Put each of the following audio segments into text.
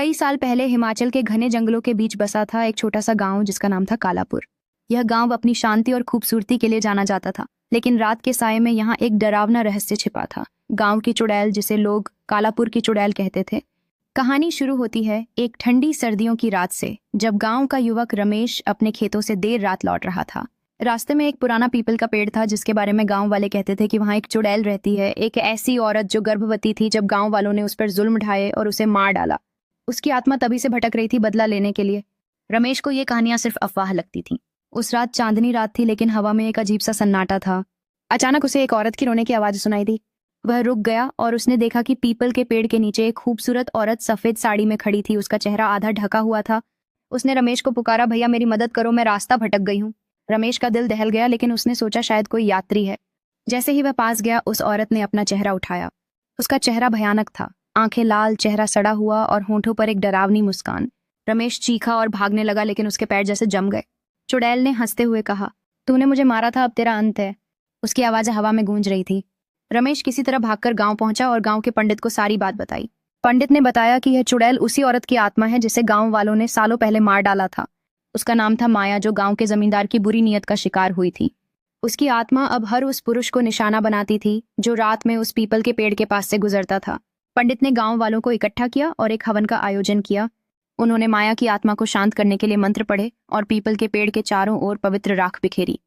कई साल पहले हिमाचल के घने जंगलों के बीच बसा था एक छोटा सा गांव जिसका नाम था कालापुर। यह गांव अपनी शांति और खूबसूरती के लिए जाना जाता था, लेकिन रात के साये में यहाँ एक डरावना रहस्य छिपा था। गांव की चुड़ैल, जिसे लोग कालापुर की चुड़ैल कहते थे। कहानी शुरू होती है एक ठंडी सर्दियों की रात से, जब गांव का युवक रमेश अपने खेतों से देर रात लौट रहा था। रास्ते में एक पुराना पीपल का पेड़ था जिसके बारे में गांव वाले कहते थे कि वहां एक चुड़ैल रहती है, एक ऐसी औरत जो गर्भवती थी जब गांव वालों ने उस पर जुल्म ढाए और उसे मार डाला। उसकी आत्मा तभी से भटक रही थी बदला लेने के लिए। रमेश को ये कहानियां सिर्फ अफवाह लगती थीं। उस रात चांदनी रात थी, लेकिन हवा में एक अजीब सा सन्नाटा था। अचानक उसे एक औरत की रोने की आवाज सुनाई दी। वह रुक गया और उसने देखा कि पीपल के पेड़ के नीचे एक खूबसूरत औरत सफेद साड़ी में खड़ी थी। उसका चेहरा आधा ढका हुआ था। उसने रमेश को पुकारा, भैया मेरी मदद करो, मैं रास्ता भटक गई हूँ। रमेश का दिल दहल गया, लेकिन उसने सोचा शायद कोई यात्री है। जैसे ही वह पास गया, उस औरत ने अपना चेहरा उठाया। उसका चेहरा भयानक था, आंखें लाल, चेहरा सड़ा हुआ और होंठों पर एक डरावनी मुस्कान। रमेश चीखा और भागने लगा, लेकिन उसके पैर जैसे जम गए। चुड़ैल ने हंसते हुए कहा, तूने मुझे मारा था, अब तेरा अंत है। उसकी आवाज हवा में गूंज रही थी। रमेश किसी तरह भागकर गांव पहुंचा और गांव के पंडित को सारी बात बताई। पंडित ने बताया कि यह चुड़ैल उसी औरत की आत्मा है जिसे गांव वालों ने सालों पहले मार डाला था। उसका नाम था माया, जो गांव के जमींदार की बुरी नीयत का शिकार हुई थी। उसकी आत्मा अब हर उस पुरुष को निशाना बनाती थी जो रात में उस पीपल के पेड़ के पास से गुजरता था। पंडित ने गांव वालों को इकट्ठा किया और एक हवन का आयोजन किया। उन्होंने माया की आत्मा को शांत करने के लिए मंत्र पढ़े और पीपल के पेड़ के चारों ओर पवित्र राख बिखेरी।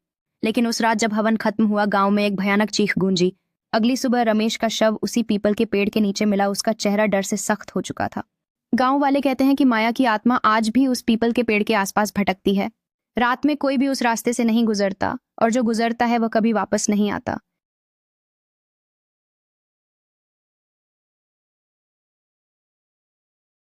लेकिन उस रात जब हवन खत्म हुआ, गांव में एक भयानक चीख गूंजी। अगली सुबह रमेश का शव उसी पीपल के पेड़ के नीचे मिला। उसका चेहरा डर से सख्त हो चुका था। गांव वाले कहते हैं कि माया की आत्मा आज भी उस पीपल के पेड़ के आसपास भटकती है। रात में कोई भी उस रास्ते से नहीं गुजरता, और जो गुजरता है वह कभी वापस नहीं आता।